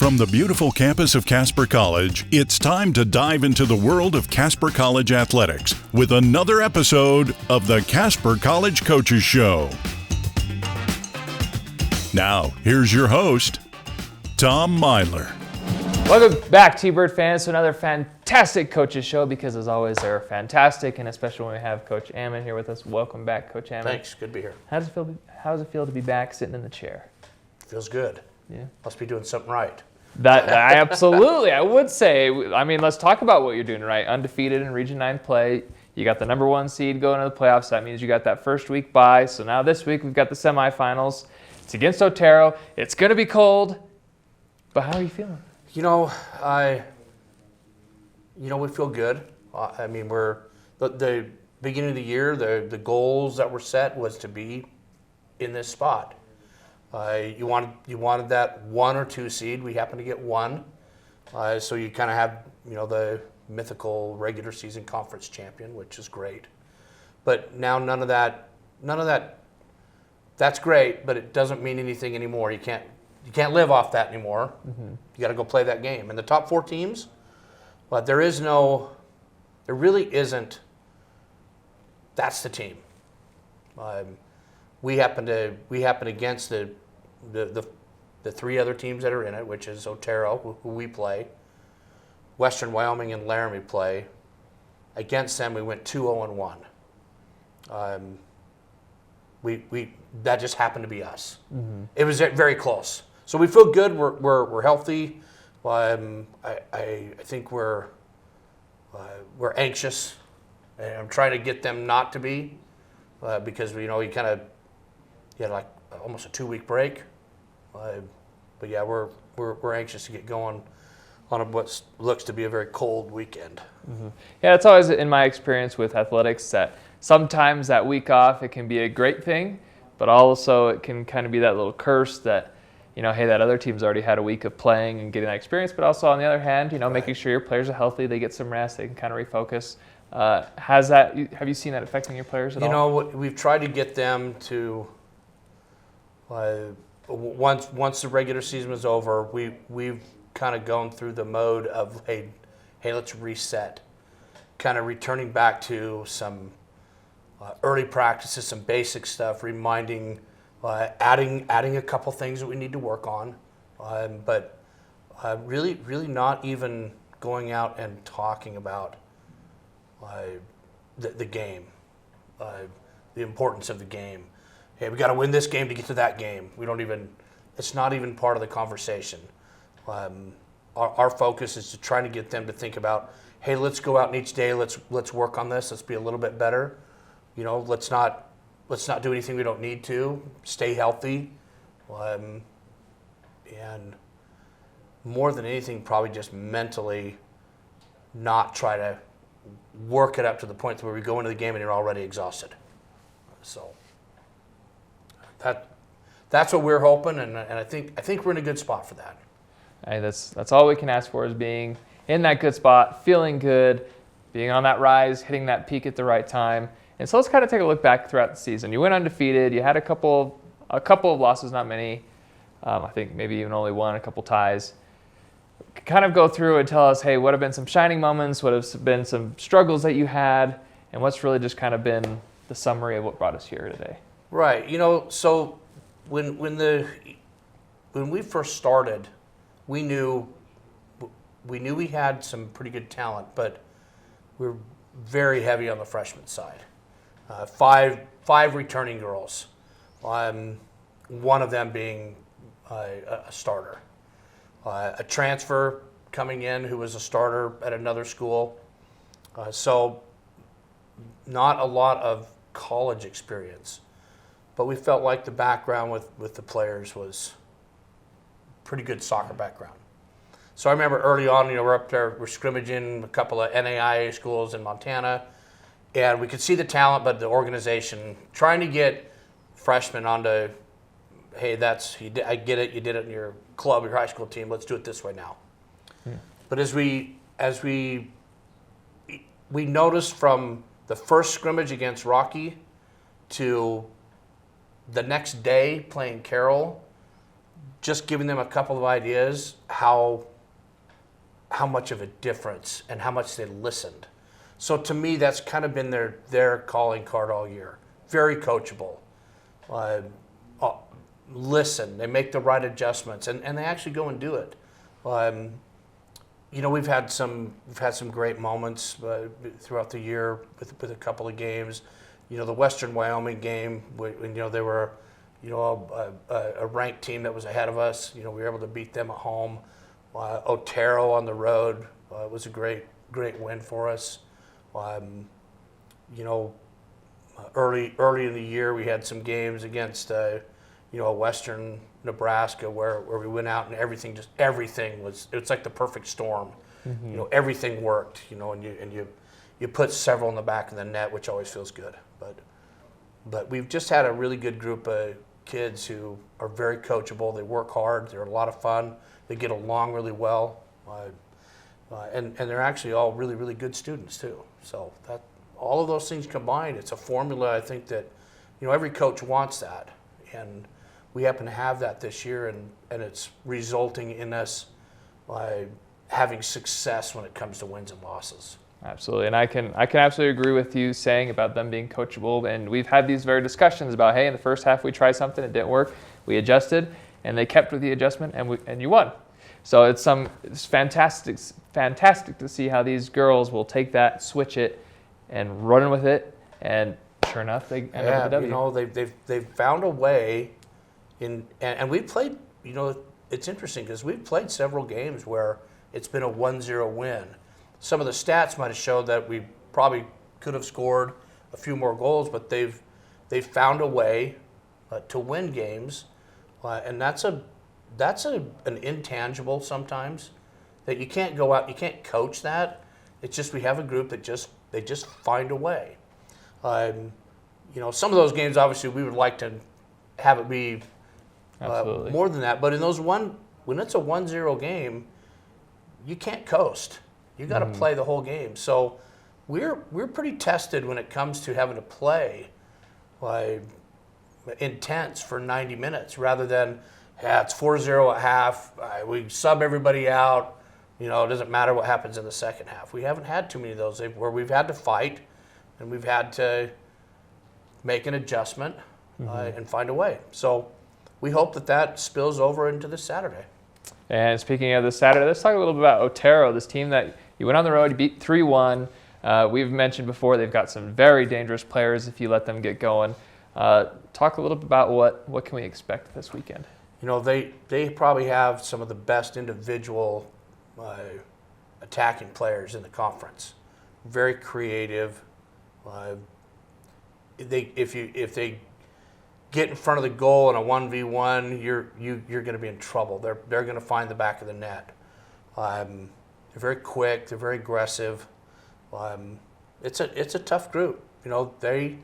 From the beautiful campus of Casper College, it's time to dive into the world of Casper College athletics with another episode of the Casper College Coaches Show. Now, here's your host, Tom Myler. Welcome back, T-Bird fans, to another fantastic Coaches Show, because as always, they're fantastic, and especially when we have Coach Ammon here with us. Welcome back, Coach Ammon. Thanks. Good to be here. How does it feel to be back sitting in the chair? Feels good. Yeah. Must be doing something right. I absolutely, I would say. I mean, let's talk about what you're doing right. Undefeated in Region 9 play. You got the number one seed going to the playoffs. That means you got that first week bye. So now this week we've got the semifinals. It's against Otero. It's going to be cold. But how are you feeling? We feel good. I mean, we're the beginning of the year. The goals that were set was to be in this spot. You wanted that 1 or 2 seed. We happened to get 1. So you kind of have the mythical regular season conference champion, which is great. But now none of that. That's great, but it doesn't mean anything anymore. You can't live off that anymore. Mm-hmm. You got to go play that game. And the top 4 teams, but there really isn't. That's the team. We happen against the 3 other teams that are in it, which is Otero, who we play, Western Wyoming and Laramie play. Against them, we went 2-0-1. That just happened to be us. Mm-hmm. It was very close. So we feel good. We're healthy. I think we're anxious, and I'm trying to get them not to be, because you had like almost a 2-week break. But yeah, we're anxious to get going on what looks to be a very cold weekend. Mm-hmm. Yeah, it's always in my experience with athletics that sometimes that week off, it can be a great thing, but also it can kind of be that little curse that, hey, that other team's already had a week of playing and getting that experience, but also on the other hand, right, making sure your players are healthy, they get some rest, they can kind of refocus. Have you seen that affecting your players at all? We've tried to get them to, once the regular season was over, we've kind of gone through the mode of, hey, let's reset, kind of returning back to some early practices, some basic stuff, reminding, adding a couple things that we need to work on, but really not even going out and talking about the game, the importance of the game. Hey, we got to win this game to get to that game. It's not even part of the conversation. Our focus is to try to get them to think about, hey, let's go out and each day, let's work on this. Let's be a little bit better. Let's not do anything we don't need to. Stay healthy, and more than anything, probably just mentally not try to work it up to the point where we go into the game and you're already exhausted. So that's what we're hoping, and I think we're in a good spot for that. Hey, that's all we can ask for, is being in that good spot, feeling good, being on that rise, hitting that peak at the right time. And so let's kind of take a look back throughout the season. You went undefeated. You had a couple of losses, not many. I think maybe even only one, a couple ties. Kind of go through and tell us, hey, what have been some shining moments? What have been some struggles that you had? And what's really just kind of been the summary of what brought us here today? Right. So when we first started, we knew we had some pretty good talent, but we were very heavy on the freshman side. 5 returning girls, one of them being a starter. A transfer coming in who was a starter at another school. So not a lot of college experience, but we felt like the background with the players was pretty good soccer background. So I remember early on, we're up there, we're scrimmaging a couple of NAIA schools in Montana, and we could see the talent, but the organization trying to get freshmen onto, hey, I get it, you did it in your club, your high school team, let's do it this way now. Yeah. But as we noticed from the first scrimmage against Rocky to the next day playing Carroll, just giving them a couple of ideas, how much of a difference and how much they listened. So to me, that's kind of been their calling card all year. Very coachable. Listen, they make the right adjustments, and they actually go and do it. We've had some great moments throughout the year with a couple of games. The Western Wyoming game, when they were a ranked team that was ahead of us. We were able to beat them at home. Otero on the road was a great win for us. Early in the year, we had some games against Western Nebraska where we went out and everything it's like the perfect storm. Mm-hmm. Everything worked. And you put several in the back of the net, which always feels good. But we've just had a really good group of kids who are very coachable. They work hard. They're a lot of fun. They get along really well, and they're actually all really, really good students too. So that all of those things combined, it's a formula. I think that every coach wants that, and we happen to have that this year, and it's resulting in us having success when it comes to wins and losses. Absolutely, and I can absolutely agree with you saying about them being coachable. And we've had these very discussions about, hey, in the first half we tried something, it didn't work, we adjusted, and they kept with the adjustment, and you won. So it's fantastic to see how these girls will take that, switch it, and run with it, and sure enough, they end up with a W. They've found a way, and we played. It's interesting because we've played several games where it's been a 1-0 win. Some of the stats might have showed that we probably could have scored a few more goals, but they've found a way to win games, and that's an intangible sometimes that you can't go out, you can't coach that. It's just we have a group that they just find a way. Some of those games obviously we would like to have it be more than that, but in those when it's a 1-0 game, you can't coast. You got to play the whole game. So we're pretty tested when it comes to having to play intense for 90 minutes rather than it's 4-0 at half. We sub everybody out. It doesn't matter what happens in the second half. We haven't had too many of those where we've had to fight and we've had to make an adjustment and find a way. So we hope that spills over into this Saturday. And speaking of this Saturday, let's talk a little bit about Otero, this team that you went on the road, you beat 3-1. We've mentioned before they've got some very dangerous players if you let them get going. Talk a little bit about what can we expect this weekend? They probably have some of the best individual attacking players in the conference. Very creative. If they get in front of the goal in a 1v1, you're going to be in trouble. They're going to find the back of the net. They're very quick. They're very aggressive. It's a tough group. They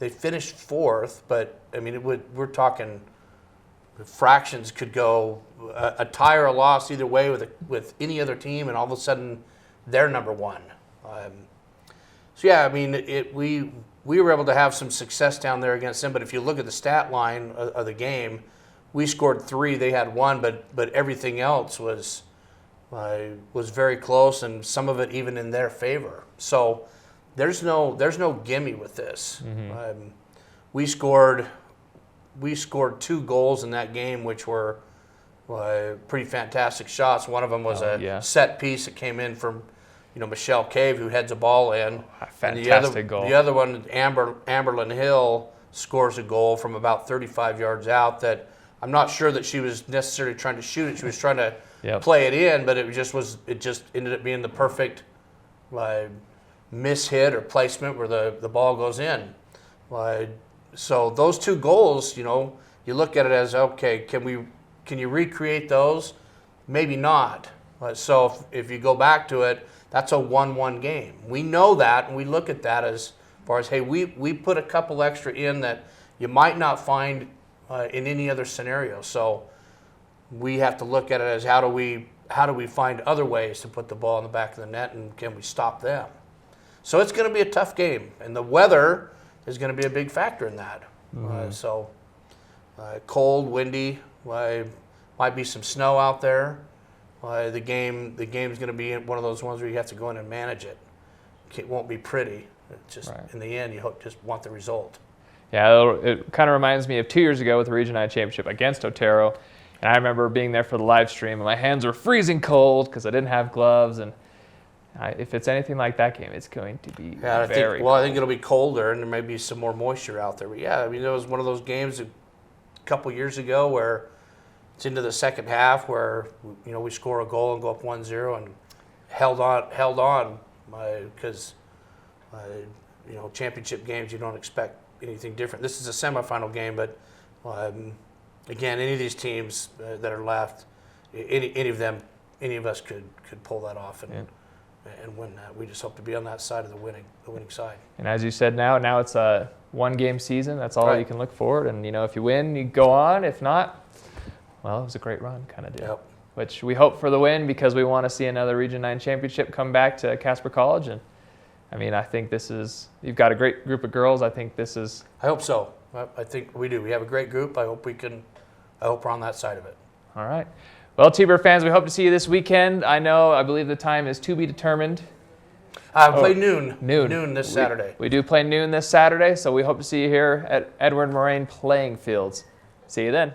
finished fourth, but we're talking fractions could go a tie or a loss either way with any other team, and all of a sudden they're number one. We were able to have some success down there against them. But if you look at the stat line of the game, we scored 3, they had 1, but everything else was very close, and some of it even in their favor. So there's no gimme with this. Mm-hmm. We scored 2 goals in that game, which were pretty fantastic shots. One of them was set piece that came in from Michelle Cave, who heads a ball in. Fantastic goal. The other one, Amberlyn Hill, scores a goal from about 35 yards out that I'm not sure that she was necessarily trying to shoot it. She was trying to play it in, but it just ended up being the perfect miss-hit or placement where the ball goes in. So those 2 goals, you look at it as, okay, can you recreate those? Maybe not. So if you go back to it, that's a 1-1 game. We know that, and we look at that as far as, hey, we put a couple extra in that you might not find in any other scenario. So we have to look at it as how do we find other ways to put the ball in the back of the net, and can we stop them? So it's going to be a tough game, and the weather is going to be a big factor in that. Mm-hmm. Cold, windy. Might be some snow out there. The game's going to be one of those ones where you have to go in and manage it. It won't be pretty. It's just in the end, you just want the result. Yeah, it kind of reminds me of 2 years ago with the Region 9 Championship against Otero. And I remember being there for the live stream, and my hands were freezing cold because I didn't have gloves. And if it's anything like that game, it's going to be very cold. I think it'll be colder, and there may be some more moisture out there. But yeah, I mean, it was one of those games a couple years ago where it's into the second half where we score a goal and go up 1-0 and held on because championship games you don't expect anything different. This is a semifinal game, but again, any of these teams that are left, any of us could pull that off and win that. We just hope to be on that side of the winning side. And as you said, now it's a one-game season. That's all you can look forward. And if you win, you go on. If not, well, it was a great run, kind of deal. Yep. Which we hope for the win because we want to see another Region 9 championship come back to Casper College. And I mean, I think you've got a great group of girls. I think this is. I hope so. I think we do. We have a great group. I hope we're on that side of it. All right. Well, T-Bird fans, we hope to see you this weekend. I believe the time is to be determined. Play noon. Noon this Saturday. We do play noon this Saturday, so we hope to see you here at Edward Moraine Playing Fields. See you then.